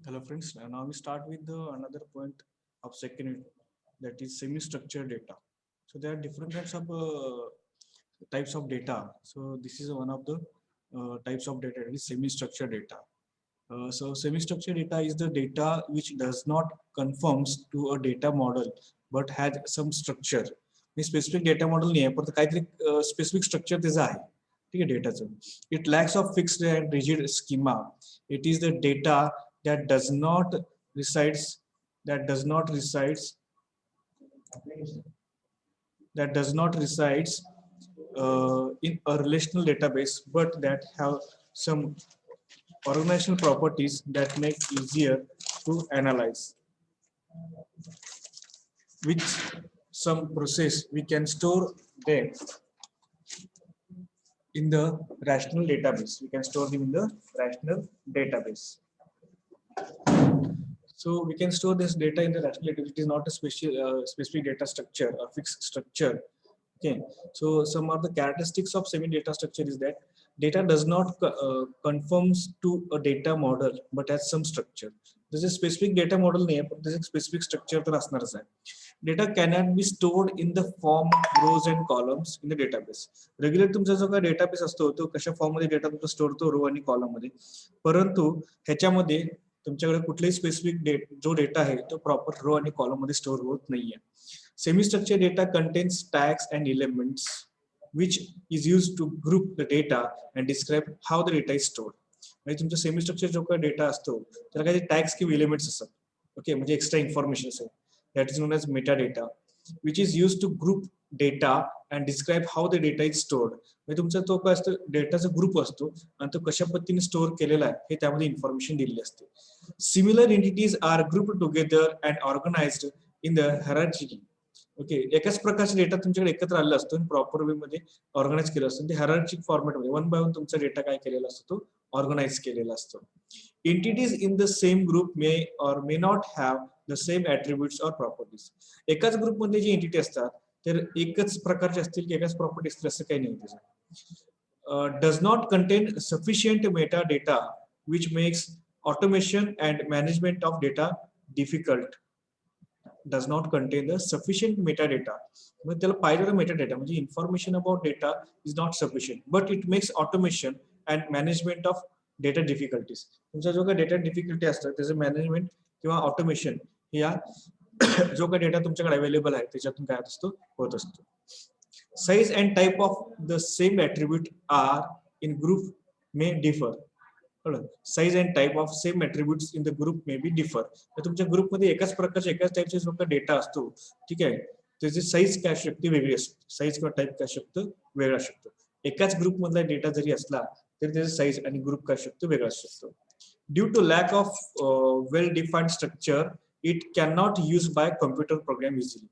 Hello friends, now we start with the another point of second unit, that is semi-structured data. So there are different types of data. So this is one of the types of data, that is semi-structured data. So semi-structured data is the data which does not conforms to a data model but has some structure. Me specific data model नाही आहे पण काहीतरी specific structure त्याचं आहे. ठीक आहे डेटाचं. It lacks of fixed and rigid schema. It is the data that does not resides that does not resides that does not resides in a relational database, but that have some organizational properties that make easier to analyze. With some process, we can store them in the rational database. We can store them in the rational database. So we can store this data in the rational database. It is not a specific data structure or fixed structure. Okay. So some of the characteristics of semi-data structure is that data does not conforms to a data model, but has some structure. This is a specific data model name, but this is a specific structure. Data cannot be stored in the form of rows and columns in the database. Regular तुमचा जो काय database असतो तो कशा form मध्ये data तुमचा store होतो row आणि कॉलम मध्ये. परंतु ह्याच्यामध्ये तुमच्याकडे कुठलाही स्पेसिफिक जो डेटा आहे तो प्रॉपर रो आणि कॉलम मध्ये स्टोर होत नाहीये. Semi structure data contains tags and elements which is used to group the data and describe how the data is stored. म्हणजे तुमचा सेमी स्ट्रक्चर जो काही डेटा असतो त्याला काही टॅग्स किंवा एलिमेंट्स असतात. ओके म्हणजे एक्स्ट्रा इन्फॉर्मेशन असेल. That is known as metadata, which is used to group data and describe how the data is stored. म्हणजे तुमचा तो काय असतो डेटाचा ग्रुप असतो आणि तो कशा पद्धतीने स्टोअर केलेला आहे हे त्यामध्ये इन्फॉर्मेशन दिलेली असते. Similar entities are grouped together and organised in the hierarchy. Okay एकाच प्रकारचा डेटा तुमच्याकडे एकत्र आलेला असतो आणि प्रॉपर वे मध्ये ऑर्गनाइज केला असतो. ते हायरार्किक फॉर्मॅट मध्ये वन बाय वन तुमचा डेटा काय केलेला असतो तो ऑर्गनाइज केलेला असतो. Entities in the same group may or may not have the same attributes or properties. एकाच ग्रुप मध्ये जी एंटिटी असतात तर एकच प्रकारचे असतील की एकाच प्रॉपर्टी असतील असं काही नाही त्याचं. Does not contain sufficient metadata which makes automation and management of data difficult. Does not contain the sufficient metadata. म्हणजे त्याला पाहिजे metadata म्हणजे information about data is not sufficient, but it makes automation and management of data difficulties. तुमचा जो काही data difficulty असतात त्याचं management किंवा ऑटोमेशन या जो काही डेटा तुमच्याकडे अवेलेबल आहे त्याच्यातून काय असतो होत असतो. Size and type of the same attribute are in group may differ. Size and type of same attributes in the group may be differ. तुमच्या ग्रुपमध्ये एकाच प्रकारचे एकाच टाईपचे जो काही डेटा असतो ठीक आहे त्याची साईज काय असू शकते वेगळी असते. साईज किंवा टाईप काय शकतो वेगळा शकतो. एकाच ग्रुप मधला डेटा जरी असला तरी त्याचा साईज आणि ग्रुप काय शकतो वेगळा असू शकतो. Due to lack of well defined structure it can not use by computer program easily.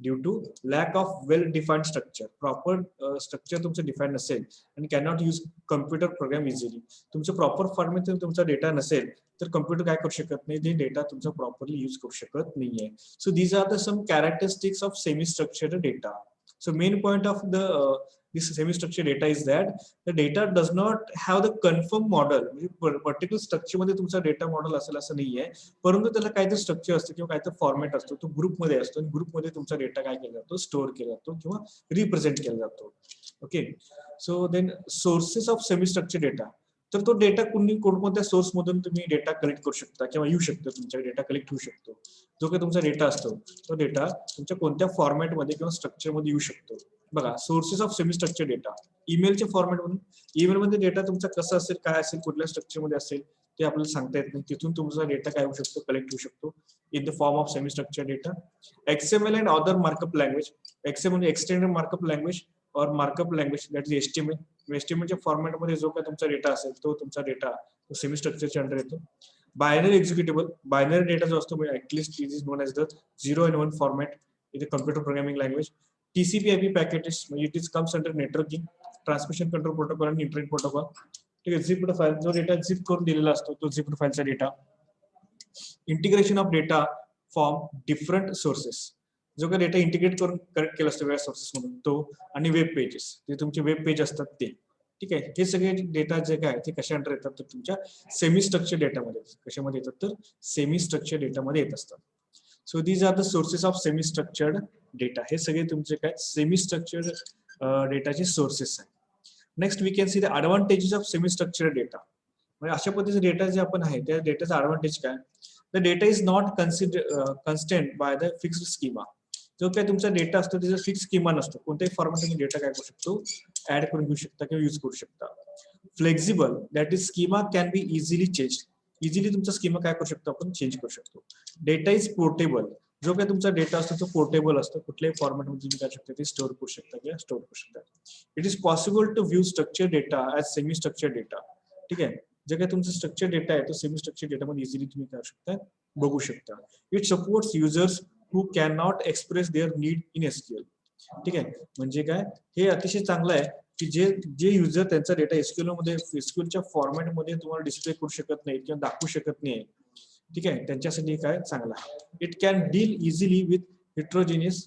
Due to lack of well defined structure proper structure तुमचं डिफाईन नसेल आणि can not use computer program easily. तुमचं proper format तुमचा data नसेल तर computer काय करू शकत नाही ते डेटा तुमचा प्रॉपरली यूज करू शकत नाहीये. So these are the some characteristics of semi structured data. So main point of the this semi-structured data is that the data does not have the confirmed model. Particular structure मध्ये तुमचा data model असेल असं नाहीये परंतु त्याला काहीतरी structure असतं किंवा काहीतरी फॉर्मॅट असतो तो ग्रुप मध्ये असतो आणि ग्रुप मध्ये तुमचा डेटा काय केला जातो स्टोअर केला जातो किंवा रिप्रेझेंट केला जातो. Okay so then sources of semi structure data. तर तो डेटा कोणत्या सोर्स मधून तुम्ही डेटा कलेक्ट करू शकता किंवा येऊ शकतो तुमच्या डेटा कलेक्ट होऊ शकतो. जो काही तुमचा डेटा असतो तो डेटा तुमच्या कोणत्या फॉर्मॅट मध्ये किंवा स्ट्रक्चर मध्ये येऊ शकतो. बघा sources of semi structure data ईमेलच्या फॉर्मॅट मधून. ईमेल मध्ये डेटा तुमचा कसा असेल काय असेल कुठल्या स्ट्रक्चर मध्ये असेल ते आपल्याला सांगता येत नाही. तिथून तुमचा डेटा काय होऊ शकतो कलेक्ट होऊ शकतो in the form of semi structure data. XML and other markup language. XML म्हणजे एक्सटेंडेड मार्कअप लँग्वेज और markup language that is HTML. HTMLच्या फॉर्मॅट मध्ये जो काही तुमचा डेटा असेल तो तुमचा डेटा सेमी स्ट्रक्चरच्या अंडर येतो. Binary executable. बायनरी डेटा जो असतो at least it is known as the 0 and 1 format in the computer programming language. TCP/IP packages म्हणजे it is comes under networking transmission control protocol आणि internet protocol. ठीक आहे झिप्ड file जो data zip करून दिलेला असतो तो झिप्ड फाईलचा data. Integration of data from different sources. जो काही डेटा इंटिग्रेट करून कनेक्ट केला असतो वेगळ्या सोर्सेस मधून तो आणि वेब पेजेस जे तुमचे वेब पेज असतात ते. ठीक आहे. हे सगळे डेटा जे काय ते कशा अंडर येतात तर तुमच्या सेमी स्ट्रक्चर डेटामध्ये. कशामध्ये येतात तर सेमी स्ट्रक्चर डेटामध्ये येत असतात. So these are the sources of semi structured data. हे सगळे तुमचे काय सेमी स्ट्रक्चर्ड डेटाचे सोर्सेस आहेत. Next we can see the advantages of semi structured data. म्हणजे अशा पद्धतीचे डेटा जे आपण आहे त्या डेटाचा ॲडव्हांटेज काय? The data is not constant by the fixed schema. जो काही तुमचा डेटा असतो त्याचा फिक्स स्कीमा नसतो. कोणत्याही फॉर्मॅट तुम्ही डेटा काय करू शकतो ऍड करून घेऊ शकता किंवा यूज करू शकता. Flexible that is schema can be easily change. Easily तुमचा स्कीमा काय करू शकतो आपण चेंज करू शकतो. Data is portable. जो काही तुमचा डेटा असतो तो पोर्टेबल असतो. कुठल्याही फॉर्मॅट मध्ये तुम्ही काय शकता ते स्टोअर करू शकता किंवा स्टोअर करू शकता. It is possible to view structure data as semi structure data. ठीक आहे. जे काही तुमचा स्ट्रक्चर डेटा आहे तो सेमी स्ट्रक्चर डेटामध्ये इझिली तुम्ही काय शकता बघू शकता. It supports users who cannot express their need in SQL. ठीक आहे. म्हणजे काय हे अतिशय चांगलं आहे की जे युजर त्यांचा डेटा एसक्यूएल मध्ये एसक्यूएलच्या फॉर्मॅट मध्ये तुम्हाला डिस्प्ले करू शकत नाही किंवा दाखवू शकत नाही. ठीक आहे. त्यांच्यासाठी काय चांगलं आहे. It can deal easily with heterogeneous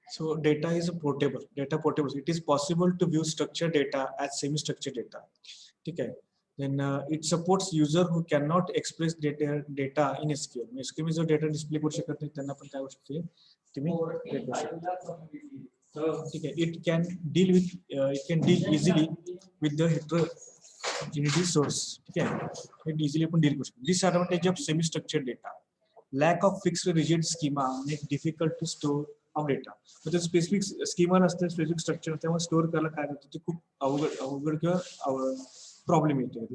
So data is portable. Data portable. It is possible to view structured data as semi-structured data. Okay. Then it supports user who cannot express data in SQL. SQL जो data display करू शकत नाही त्यांना पण काय होऊ शकते तुम्ही हे करू शकता. ठीक आहे. It can deal easily with the heterogeneity source. ठीक आहे. It easily पण deal करू शकतो. Disadvantage of semi-structured data. Lack of fixed rigid schema make difficult to store of data. म्हणजे स्पेसिफिक स्कीमा नसते, स्पेसिफिक स्ट्रक्चर, त्यामुळे स्टोअर करायला काय होतं ते खूप अवघड किंवा प्रॉब्लेम येतो.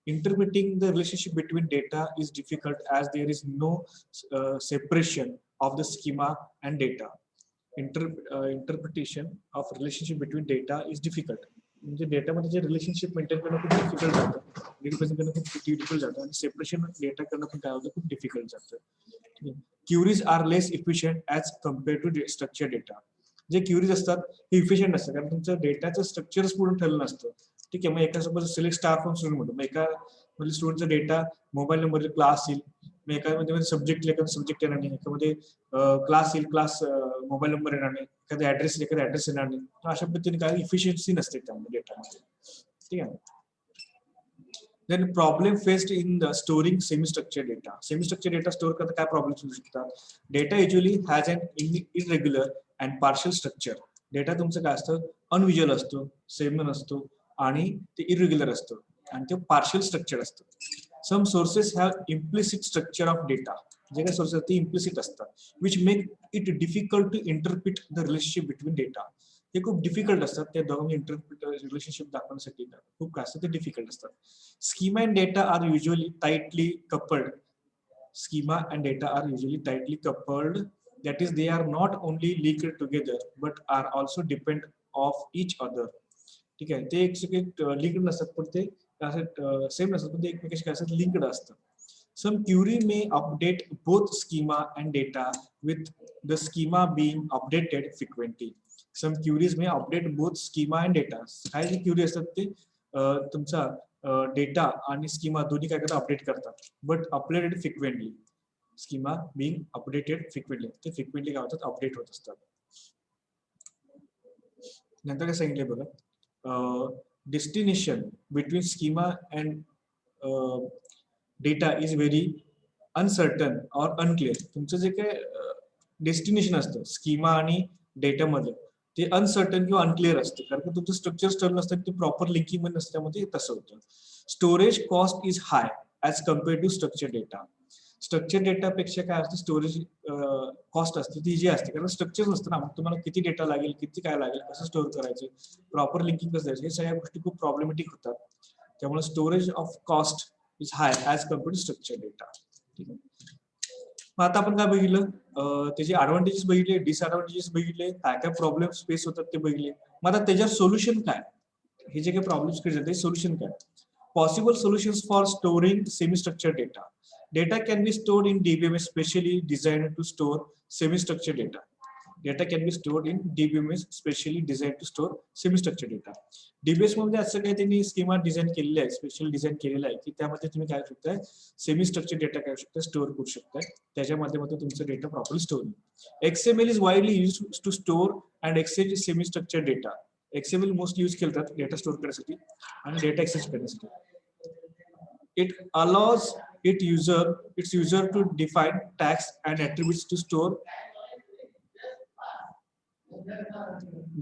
Interpreting the relationship between data is difficult as there is no separation of the schema and data. Interpretation of relationship between data is difficult. म्हणजे डेटामध्ये जे रिलेशनशिप मेंटेन करणं खूप डिफिकल्ट जातं, रिप्रेझेंट करणं खूप डिफिकल्ट जातं आणि सेपरेशन डेटा करणं पण काय होतं खूप डिफिकल्ट जातं. Queries are less efficient as compare to structure data. जे क्युरीज असतात हे इफिशियंट असतात कारण तुमचं डेटाचं स्ट्रक्चरच पूर्ण ठरलं नसतं. ठीक आहे. मग एका suppose select star from student म्हणतो, मग एका म्हणजे स्टुडंटचा डेटा मोबाईल नंबर क्लास येईल, मग एखाद्यामध्ये सब्जेक्ट एखादा सब्जेक्ट येणार नाही, एखाद्यामध्ये क्लास येईल, क्लास मोबाईल नंबर येणार नाही, एखादा ऍड्रेस येणार नाही. अशा पद्धतीने काय इफिशियन्सी नसते त्यामध्ये डेटामध्ये. ठीक आहे. Then problem faced in the storing semi-structured data. Semi-structured data store करता काय problems होऊ शकतात? Data usually has an irregular and partial structure. Data तुमचं काय असतं? Unvisual असतो, semi नसतो आणि ते irregular असतो आणि ते partial structure असतं. Some sources have implicit structure of data. जे काही sources ते implicit असतात, which make it difficult to interpret the relationship between data. हे खूप डिफिकल्ट असतात त्या दोघांनी इंटरप्रिट रिलेशनशिप दाखवण्यासाठी खूप काय असतं ते डिफिकल्ट असतात. Schema and data are usually tightly coupled. Schema and data are usually tightly coupled. That is, they are not only linked together but are also depend of each other. ठीक आहे, ते एक लिंक्ड नसतात पण ते same नसतात पण ते एकमेकांशी काय असतात लिंक्ड असतात. Some query may update both schema and data with the schema being updated frequently. Some queries may update both schema and data. काय जे क्युरी असतात ते तुमचा डेटा आणि स्कीमा दोन्ही काय करतात अपडेट करतात but updated frequently. Schema being updated frequently, ते फ्रिक्वेंटली काय होतात अपडेट होत असतात. नंतर काय सांगितले बघा, destination between schema and data is very uncertain or unclear. तुमचं जे काय डेस्टिनेशन असतं स्कीमा आणि डेटामध्ये ते अनसर्टन किंवा अनक्लिअर असतं कारण की तुमचं स्ट्रक्चर स्टर्न नसतं, ते प्रॉपर लिंकिंग मध्ये नसतं, त्यामध्ये तसं होतं. Storage cost is high as compared to structure data. Structure डेटापेक्षा काय असतं स्टोरेज कॉस्ट असते ती जी असते कारण स्ट्रक्चर नसतं ना, मग तुम्हाला किती डेटा लागेल, किती काय लागेल, कसं स्टोअर करायचं, प्रॉपर लिंकिंग कसं द्यायचं, हे सगळ्या गोष्टी खूप प्रॉब्लेमॅटिक होतात. त्यामुळे storage of cost is high as compared to structure data. ठीक आहे, मग आता आपण काय बघितलं, त्याचे ऍडव्हान्टेजेस बघितले, डिसएडव्हान्टेजेस बघितले, काय काय प्रॉब्लेम फेस होतात ते बघितले. मग आता त्याच्यावर सोल्युशन काय, हे जे काही प्रॉब्लेम्स क्रिएट होतात सोल्युशन काय. Possible solutions for storing semi structure data. Data can be stored in DBMS specially designed to store semi-structured data. Data can be stored in DBMS specially designed to store semi-structured data. DBMS मध्ये असं काही त्यांनी schema design केलेला आहे, special design केलेला आहे की त्यामध्ये तुम्ही काय करू शकताय, सेमी स्ट्रक्चर डेटा काय शकता स्टोअर करू शकताय, त्याच्या माध्यमातून तुमचं डेटा प्रॉपरली स्टोअर होईल. XML is widely used to store and exchange semi structured data. XML most use केलं जातं डेटा स्टोअर करण्यासाठी आणि डेटा एक्सचेंज करण्यासाठी. It allows its user to define tags and attributes to store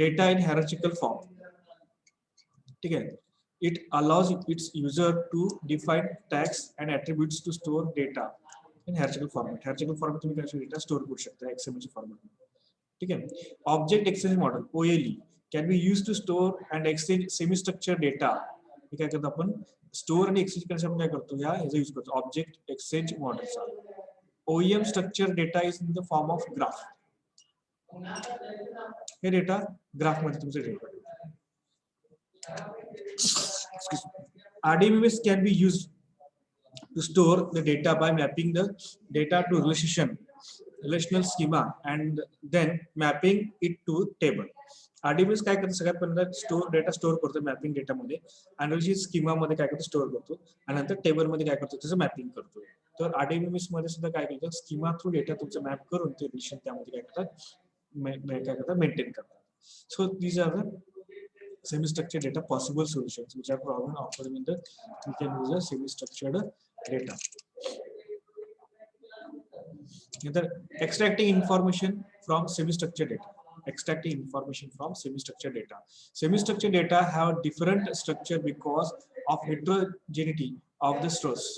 data in hierarchical form. ठीक है, it allows its user to define tags and attributes to store data in hierarchical format. Hierarchical format तुम्ही काय data store करू शकता XML च्या format. ठीक आहे, object exchange model OLE can be used to store and exchange semi structured data. हे काय करतो आपण स्टोअर आणि एक्सचेंज करण्यासाठी आपण काय करतो, याचा यूज करतो ऑब्जेक्ट एक्सचेंज मॉडेलचा. OEM structure data is in the form of graph. हे डेटा ग्राफ मध्ये तुमचे data. RDBMS can be used to store the data by mapping the data to relational schema and then mapping it to table. RDBMS काय करतो, सगळ्यात पहिल्यांदा data store करतो mapping डेटामध्ये, analysis schema मध्ये काय करतो स्टोअर करतो आणि नंतर टेबल मध्ये काय करतो त्याचं मॅपिंग करतो. तर RDBMS मध्ये सुद्धा काय करतात स्कीमा थ्रू डेटा तुमचं मॅप करून ते रिलेशन त्यामध्ये काय करतात मेंटेन करतात. So these are the semi structured data possible solutions which are problem offered in the we can use a semi structured data. Either extracting information from semi structured data. Extracting information from semi structured data. Semi structured data have different structure because of heterogeneity of the stores.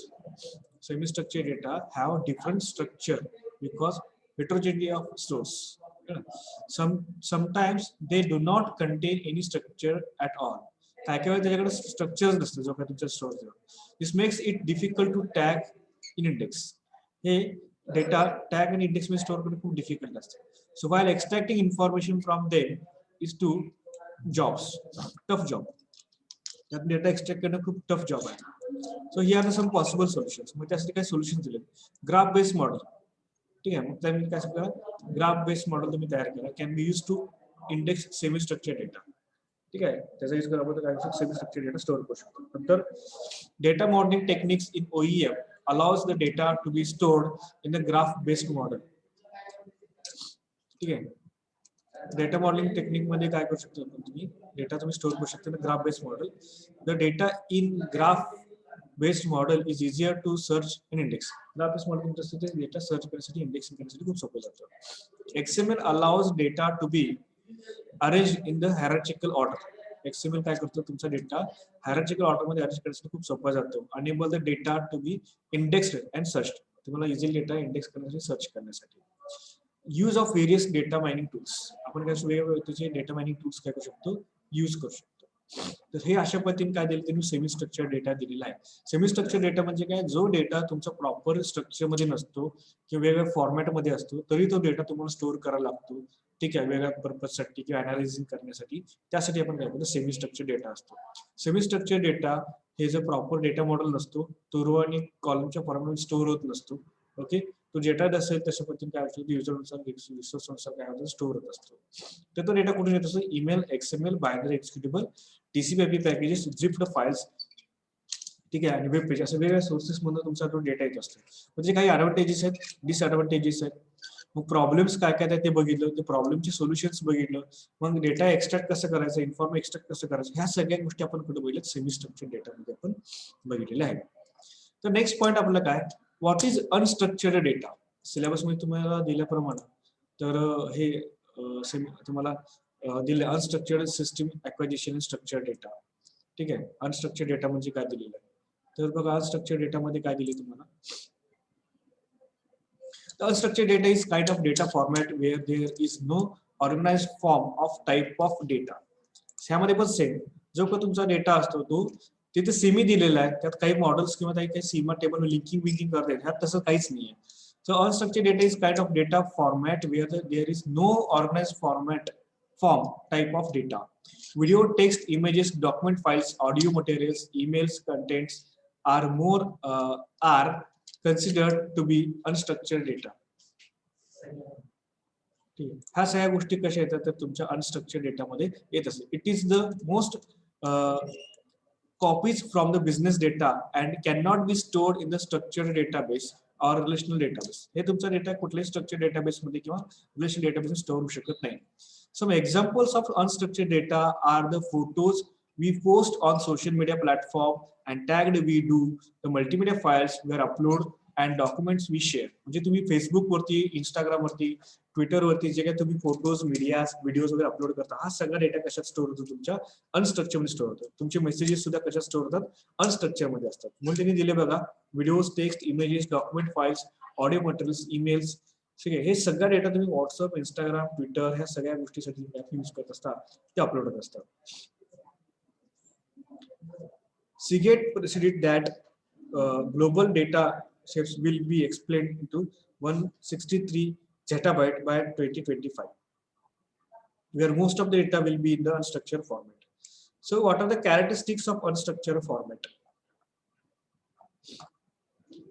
Semi structured data have different structure because heterogeneity of stores. Sometimes they do not contain any structure at all. काय काय त्याच्याकडे structure नसतं जो काय तुमच्या store. This makes it difficult to tag in index. हे data tag आणि index मध्ये स्टोअर करणं खूप डिफिकल्ट असतं. So while extracting information from them is to jobs, tough job. त्यात डेटा एक्सट्रॅक्ट करणं खूप टफ जॉब आहे. So here are some possible solutions. मग त्यासाठी काय सोल्युशन दिले, ग्राफ बेस्ड मॉडेल. ठीक आहे, मग त्यामध्ये काय सांगता ग्राफ बेस्ड मॉडेल तुम्ही तयार करा, can be use to index semi structure data. ठीक आहे, त्याचा यूज करून आपण काय सेमी स्ट्रक्चर डेटा स्टोअर करू शकतो. नंतर data modelling techniques in OEM allows the data to be stored in the graph based model. ठीक आहे, डेटा मॉडेलिंग टेक्निक मध्ये काय करू शकतो तुम्ही डेटा तुम्ही स्टोअर करू शकता graph based model. The data in graph based model is easier to search in index. Graph based model तुमचं असतं ते डेटा सर्च करण्यासाठी इंडेक्सिंग करण्यासाठी खूप सोपं जातं. XML allows data to be arranged in the hierarchical order. XML काय करतो, तुमचा डेटा hierarchical order मध्ये अरेंज करण्यासाठी खूप सोपा जातो. Enable the data to be indexed and searched. तुम्हाला इझिली डेटा इंडेक्स करण्यासाठी सर्च करण्यासाठी. Use of various data mining tools. आपण काय वेगवेगळे डेटा मायनिंग टूल्स काय करू शकतो, यूज करू शकतो. तर हे अशा पद्धतीने काय दिलं त्यांनी सेमी स्ट्रक्चर डेटा दिलेला आहे. सेमी स्ट्रक्चर डेटा म्हणजे काय, जो डेटा तुमचा प्रॉपर स्ट्रक्चर मध्ये नसतो किंवा वेगवेगळ्या फॉर्मॅट मध्ये असतो, तरी तो डेटा तुम्हाला स्टोअर करायला लागतो. ठीक आहे, वेगळ्या पर्पजसाठी किंवा अनालिसिस करण्यासाठी, त्यासाठी आपण काय करतो, सेमी स्ट्रक्चर डेटा असतो. सेमी स्ट्रक्चर डेटा हे जो प्रॉपर डेटा मॉडेल नसतो, तो रो आणि कॉलमच्या फॉर्मॅटमध्ये स्टोअर होत नसतो. ओके, तो डेटा असेल तशा पद्धतीने काय असतो, युजरनुसार रिसोर्सनुसार काय होतं, स्टोअर होत असतो. तर तो डेटा कुठून येत असतो, email, XML, binary executable, TCP/IP packages, zipped files, ठीक आहे, आणि वेब पेज, असे वेगवेगळ्या सोर्सेस मधून तुमचा तो डेटा येत असतो. म्हणजे काही ॲडव्हान्टेजेस आहेत, डिसएडव्हान्टेजेस आहेत. मग प्रॉब्लेम्स काय काय ते बघितलं, ते प्रॉब्लेमचे सोल्युशन्स बघितलं, मग डेटा एक्स्ट्रॅक्ट कसं करायचं, इन्फॉर्म एक्स्ट्रॅक्ट कसं करायचं, ह्या सगळ्या गोष्टी आपण कुठे बघितल्या, सेमी स्ट्रक्चर डेटामध्ये आपण बघितलेल्या आहेत. तर नेक्स्ट पॉईंट आपला काय, what is unstructured data. Syllabus मध्ये तुम्हाला दिल्याप्रमाणे तर हे तुम्हाला दिले unstructured system acquisition structure data. ठीक आहे, अनस्ट्रक्चर्ड डेटा म्हणजे काय दिलेलं आहे, तर बघा अनस्ट्रक्चर्ड डेटा मध्ये काय दिले तुम्हाला. Unstructured data is kind of data format where there is no organized form of type of data. ह्यामध्ये पण सेम, जो का तुमचा डेटा असतो तो तिथे सेमी दिलेला आहे, त्यात काही मॉडेल्स किंवा काही सीमा टेबल लिंकिंग विंकिंग करता येत, ह्यात तसं काहीच नाहीये. So unstructured data is kind of data format where there is no organized form type of data. Video, text, images, document files, audio materials, emails, contents are considered to be unstructured data. ह्या सगळ्या गोष्टी कशा येतात तर तुमच्या unstructured डेटामध्ये येत असते. It is the most copies from the business data and cannot be stored in the structured database or relational database. हे तुमचा डेटा कुठल्याही स्ट्रक्चर्ड डेटाबेस मध्ये किंवा रिलेशनल डेटाबेस मध्ये स्टोअर होऊ शकत नाही. Some examples of unstructured data are the photos we post on social media platform and tagged we do, the multimedia files we upload and documents we share. म्हणजे तुम्ही Facebook वरती, Instagram वरती, Twitter वरती जे काही तुम्ही फोटोज, मीडियाज, व्हिडिओज वगैरे upload करता, हा सगळा डेटा कशात स्टोअर होतो, तुमच्या अनस्ट्रक्चर मध्ये स्टोअर होतो. तुमचे मेसेजेस सुद्धा कशात स्टोअर होतात, अनस्ट्रक्चर मध्ये असतात. म्हणून त्यांनी दिले बघा, videos, text, images, document files, audio materials, emails, ठीक आहे, हे सगळा डेटा तुम्ही व्हॉट्सअप, इंस्टाग्राम, ट्विटर ह्या सगळ्या गोष्टीसाठी यूज करत असता, ते अपलोड होत असतात. Seagate proceeded that global data sets will be explained into 163 zettabyte by 2025, where most of the data will be in the unstructured format. So what are the characteristics of unstructured format?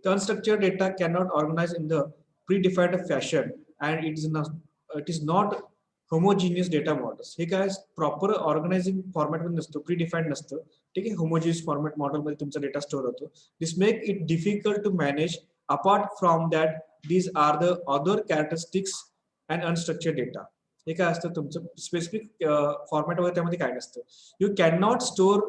The unstructured data cannot organize in the predefined fashion and it is not homogeneous data models. हे काय proper organising format मध्ये नसतो, प्रीडिफाईंड नसतं. ठीक आहे, homogeneous format model मध्ये तुमचा data store होतो. This make it difficult to manage. Apart from that these are the other characteristics and unstructured data. हे काय असतं तुमचं स्पेसिफिक फॉर्मॅट वगैरे, त्यामध्ये काय नसतं. You can not store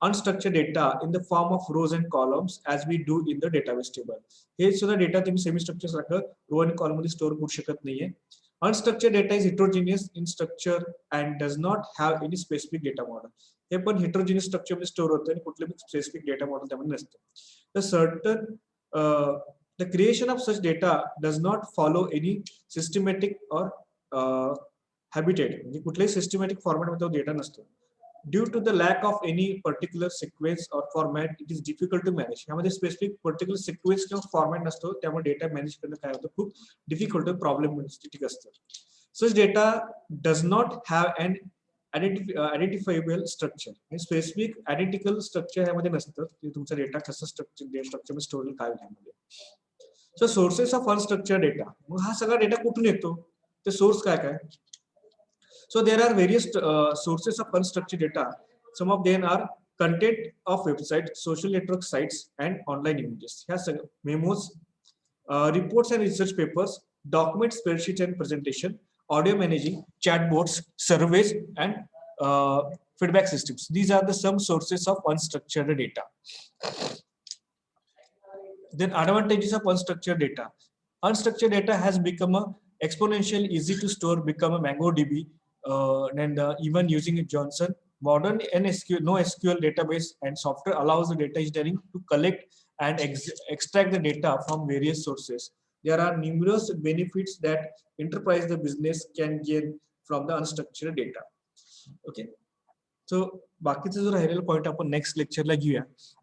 unstructured data in the form of rows and columns as we do in the database table. हे सुद्धा डेटा तुम्ही सेमी स्ट्रक्चर सारखं रो आणि कॉलम मध्ये स्टोअर करू शकत नाहीये. Unstructured data is heterogeneous in structure and does not have any specific data model. हे पण heterogeneous structure मध्ये स्टोअर होतं आणि कुठलं स्पेसिफिक डेटा मॉडेल त्यामध्ये नसतं. The creation of such data does not follow any systematic or habitat. म्हणजे कुठल्याही सिस्टमॅटिक फॉर्मॅट मध्ये डेटा नसतो. Due to the lack of any particular sequence or format, it is difficult to manage. यामध्ये specific particular sequence किंवा format नसतो, त्यामुळे data manage करणं काय होतं, खूप डिफिकल्ट प्रॉब्लेमॅटिक असतं. Such data does not have an identifiable structure. Specific identical structure यामध्ये नसतं की तुमचा डेटा कसं स्ट्रक्चर मध्ये स्टोअर काय यामध्ये. So sources of unstructured data, मग हा सगळा डेटा कुठून येतो, ते सोर्स काय काय. So there are various sources of unstructured data. Some of them are content of websites, social network sites, and online images. Here memos, reports and research papers, documents, spreadsheets and presentation, audio managing, chatbots, surveys, and feedback systems. These are the some sources of unstructured data. Then advantages of unstructured data. Unstructured data has become a exponential, easy to store, become a MongoDB, and even using Johnson. Modern NSQL, no SQL database and software allows the data engineering to collect and extract the data from various sources. There are numerous benefits that enterprise the business can gain from the unstructured data. Okay. So बाकीचं जो राहिलेला point आपण next लेक्चरला घेऊया.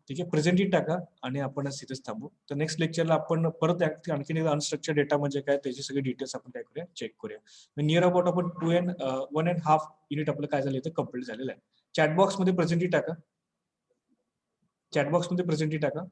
ठीक आहे, presenty टाका आणि आपण तिथेच थांबू. तर नेक्स्ट लेक्चरला आपण परत आणखी अनस्ट्रक्चर डेटा म्हणजे काय त्याची सगळी डिटेल्स आपण काय करूया, चेक करूया. नियर अबाउट आपण 1.5 युनिट आपलं काय झालं इथं कम्प्लीट झालेलं आहे. चॅटबॉक्स मध्ये प्रेझेंटी टाका, चॅटबॉक्स मध्ये प्रेझेंटी टाका.